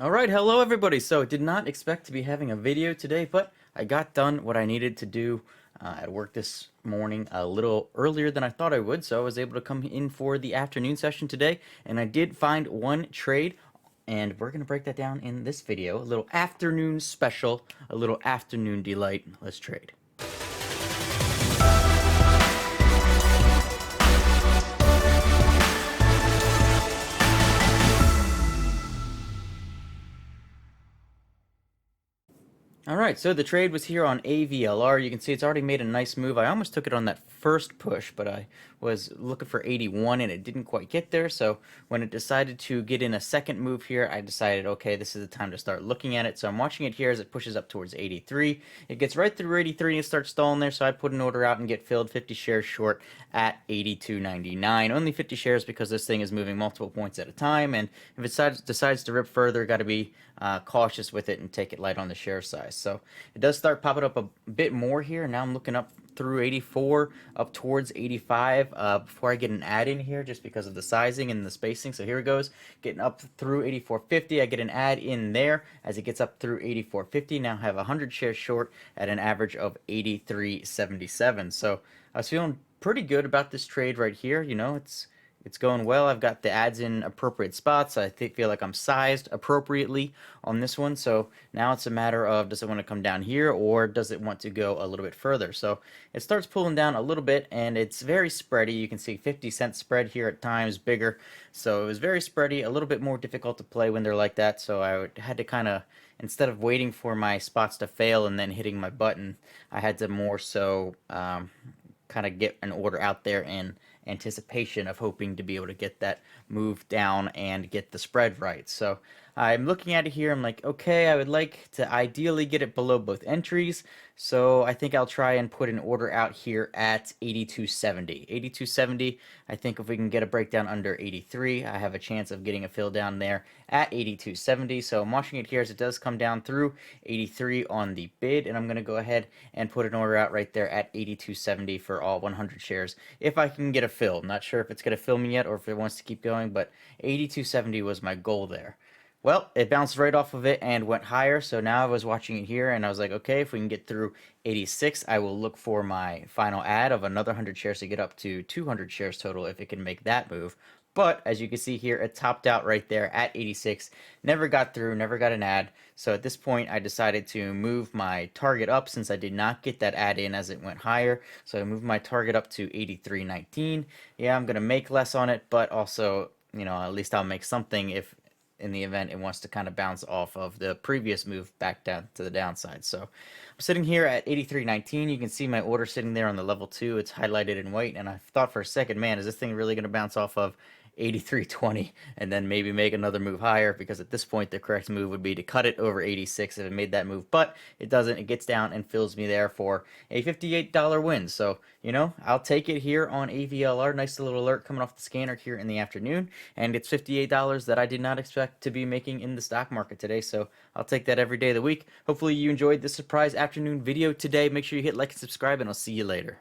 Alright, hello everybody. So, did not expect to be having a video today, but I got done what I needed to do at work this morning a little earlier than I thought I would, so I was able to come in for the afternoon session today, and I did find one trade, and we're going to break that down in this video. A little afternoon special, a little afternoon delight. Let's trade. Alright, so the trade was here on AVLR. You can see it's already made a nice move. I almost took it on that first push, but I was looking for 81 and it didn't quite get there. So when it decided to get in a second move here, I decided, okay, this is the time to start looking at it. So I'm watching it here as it pushes up towards 83. It gets right through 83 and it starts stalling there. So I put an order out and get filled 50 shares short at 82.99. Only 50 shares because this thing is moving multiple points at a time. And if it decides to rip further, got to be cautious with it and take it light on the share size. So it does start popping up a bit more here. Now I'm looking up through 84 up towards 85 before I get an add in here, just because of the sizing and the spacing. So here it goes, getting up through 84.50. I get an add in there as it gets up through 84.50. Now I have 100 shares short at an average of 83.77. So I was feeling pretty good about this trade right here. You know, it's going well. I've got the ads in appropriate spots. I feel like I'm sized appropriately on this one. So now it's a matter of, does it want to come down here or does it want to go a little bit further? So it starts pulling down a little bit and it's very spready. You can see 50-cent spread here at times, bigger. So it was very spready, a little bit more difficult to play when they're like that. So had to kind of, instead of waiting for my spots to fail and then hitting my button, I had to more so kind of get an order out there in anticipation of hoping to be able to get that move down and get the spread right. So I'm looking at it here. I'm like, okay, I would like to ideally get it below both entries. So I think I'll try and put an order out here at 82.70. 82.70, I think if we can get a breakdown under 83, I have a chance of getting a fill down there at 82.70. So I'm watching it here as it does come down through 83 on the bid, and I'm going to go ahead and put an order out right there at 82.70 for all 100 shares if I can get a fill. I'm not sure if it's going to fill me yet or if it wants to keep going, but 82.70 was my goal there. Well, it bounced right off of it and went higher, so now I was watching it here and I was like, okay, if we can get through 86, I will look for my final add of another 100 shares to get up to 200 shares total if it can make that move. But as you can see here, it topped out right there at 86, never got through, never got an add. So at this point, I decided to move my target up since I did not get that add in as it went higher. So I moved my target up to 83.19. Yeah, I'm going to make less on it, but also, you know, at least I'll make something if in the event it wants to kind of bounce off of the previous move back down to the downside. So I'm sitting here at 83.19. You can see my order sitting there on the level 2. It's highlighted in white, and I thought for a second, man, is this thing really going to bounce off of 83.20 and then maybe make another move higher? Because at this point the correct move would be to cut it over 86 if it made that move, but it doesn't. It gets down and fills me there for a $58 win. So, you know, I'll take it here on AVLR. Nice little alert coming off the scanner here in the afternoon, and it's $58 that I did not expect to be making in the stock market today. So I'll take that every day of the week. Hopefully you enjoyed this surprise afternoon video today. Make sure you hit like and subscribe, and I'll see you later.